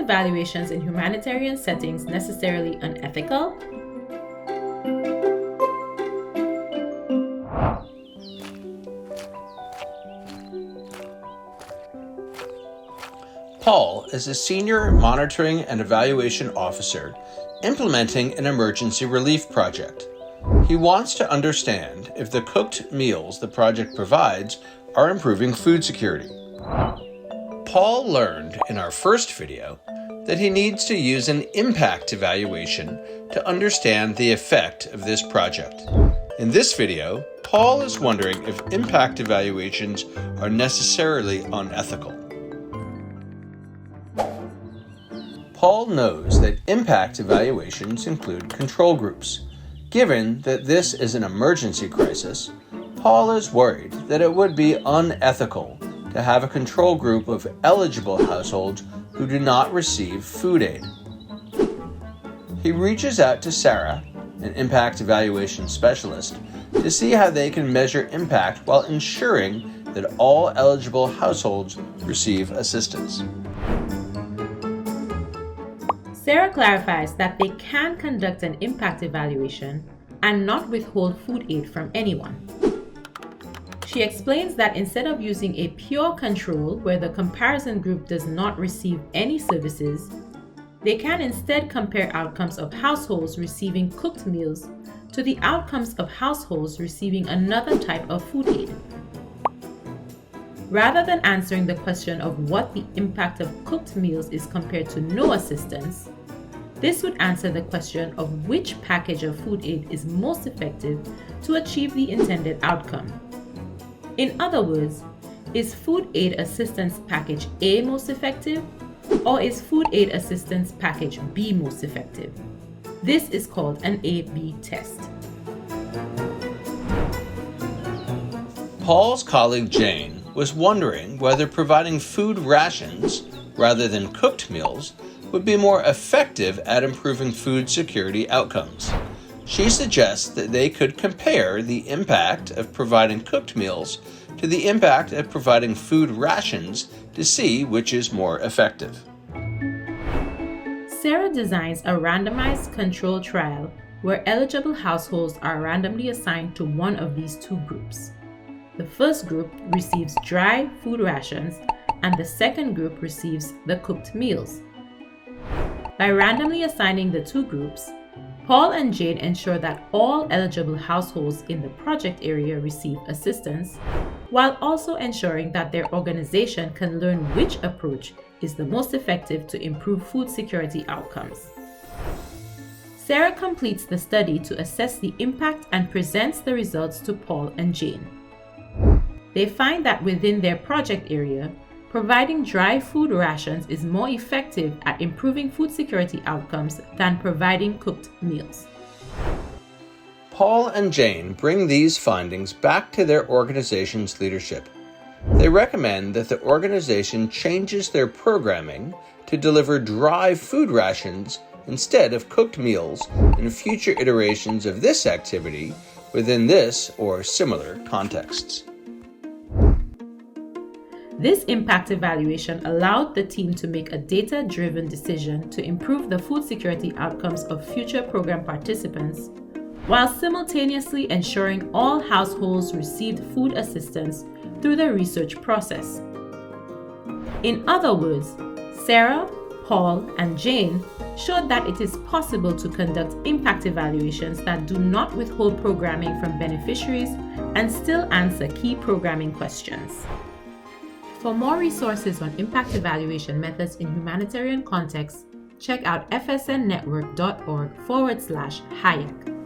evaluations in humanitarian settings necessarily unethical? Paul is a senior monitoring and evaluation officer implementing an emergency relief project. He wants to understand if the cooked meals the project provides are improving food security. Paul learned in our first video that he needs to use an impact evaluation to understand the effect of this project. In this video, Paul is wondering if impact evaluations are necessarily unethical. Paul knows that impact evaluations include control groups. Given that this is an emergency crisis, Paul is worried that it would be unethical to have a control group of eligible households who do not receive food aid. He reaches out to Sarah, an impact evaluation specialist, to see how they can measure impact while ensuring that all eligible households receive assistance. Sarah clarifies that they can conduct an impact evaluation and not withhold food aid from anyone. She explains that instead of using a pure control where the comparison group does not receive any services, they can instead compare outcomes of households receiving cooked meals to the outcomes of households receiving another type of food aid. Rather than answering the question of what the impact of cooked meals is compared to no assistance, this would answer the question of which package of food aid is most effective to achieve the intended outcome. In other words, is food aid assistance package A most effective, or is food aid assistance package B most effective? This is called an A/B test. Paul's colleague Jane was wondering whether providing food rations rather than cooked meals would be more effective at improving food security outcomes. She suggests that they could compare the impact of providing cooked meals to the impact of providing food rations to see which is more effective. Sarah designs a randomized control trial where eligible households are randomly assigned to one of these two groups. The first group receives dry food rations and the second group receives the cooked meals. By randomly assigning the two groups, Paul and Jane ensure that all eligible households in the project area receive assistance, while also ensuring that their organization can learn which approach is the most effective to improve food security outcomes. Sarah completes the study to assess the impact and presents the results to Paul and Jane. They find that within their project area, providing dry food rations is more effective at improving food security outcomes than providing cooked meals. Paul and Jane bring these findings back to their organization's leadership. They recommend that the organization changes their programming to deliver dry food rations instead of cooked meals in future iterations of this activity within this or similar contexts. This impact evaluation allowed the team to make a data-driven decision to improve the food security outcomes of future program participants, while simultaneously ensuring all households received food assistance through the research process. In other words, Sarah, Paul, and Jane showed that it is possible to conduct impact evaluations that do not withhold programming from beneficiaries and still answer key programming questions. For more resources on impact evaluation methods in humanitarian contexts, check out fsnnetwork.org/HAEC.